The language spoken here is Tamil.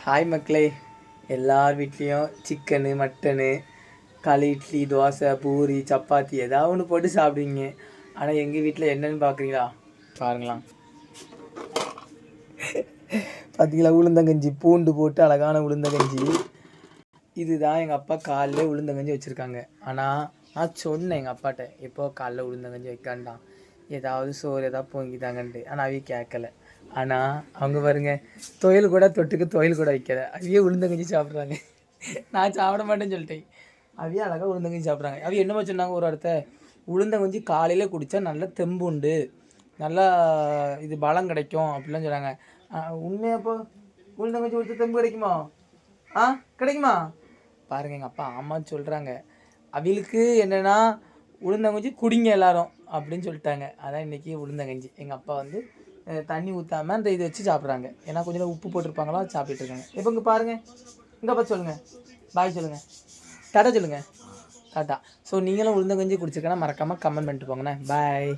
ஹாய் மக்களே, எல்லார் வீட்லேயும் சிக்கனு மட்டனு களி இட்லி தோசை பூரி சப்பாத்தி ஏதாவது ஒன்று போட்டு சாப்பிடுவீங்க. ஆனால் எங்கள் வீட்டில் என்னென்னு பார்க்குறீங்களா? பாருங்களா, பார்த்தீங்களா, உளுந்தங்கஞ்சி பூண்டு போட்டு அழகான உளுந்தங்கஞ்சி. இதுதான் எங்கள் அப்பா காலையில் உளுந்தங்கஞ்சி வச்சுருக்காங்க. ஆனால் நான் சொன்னேன் எங்கள் அப்பாட்ட, எப்போ காலைல உளுந்தங்கஞ்சி வைக்காண்டான், ஏதாவது சோறு ஏதாவது பொங்கிட்டாங்கன்ட்டு. ஆனால் அவைய கேட்கல. ஆனால் அவங்க பாருங்க, தொழில் கூட தொட்டுக்கு தொழில் கூட வைக்கல, அவையே உளுந்தங்கஞ்சி சாப்பிட்றாங்க. நான் சாப்பிட மாட்டேன்னு சொல்லிட்டேன். அவையே அழகாக உளுந்தங்கஞ்சி சாப்பிட்றாங்க. அவைய என்னமோ சொன்னாங்க ஒரு இடத்த, உளுந்தங்கஞ்சி காலையில் குடித்தா நல்லா தெம்பு உண்டு, நல்லா இது பலம் கிடைக்கும் அப்படிலாம் சொல்கிறாங்க. உண்மையாப்போ உளுந்தங்கஞ்சி குடித்தா தெம்பு கிடைக்குமா? கிடைக்குமா? பாருங்கள், எங்கள் அப்பா ஆமான்னு சொல்கிறாங்க. அவளுக்கு என்னென்னா உளுந்தங்கஞ்சி குடிங்க எல்லாரும் அப்படின்னு சொல்லிட்டாங்க. அதான் இன்றைக்கி உளுந்தங்கஞ்சி. எங்கள் அப்பா வந்து தண்ணி ஊற்றாமல் அந்த இதை வச்சு சாப்பிட்றாங்க. ஏன்னா கொஞ்சம் உப்பு போட்டிருப்பாங்களோ சாப்பிட்டுருக்காங்க. இப்போ இங்கே பாருங்கள், இங்கே அப்பா சொல்லுங்கள், பாய் சொல்லுங்கள், டாட்டா சொல்லுங்கள், டாட்டா. ஸோ நீங்களும் உளுந்தங்கஞ்சி குடிச்சிருக்கேன்னா மறக்காமல் கமெண்ட் பண்ணிட்டு போங்கண்ணே. பாய்.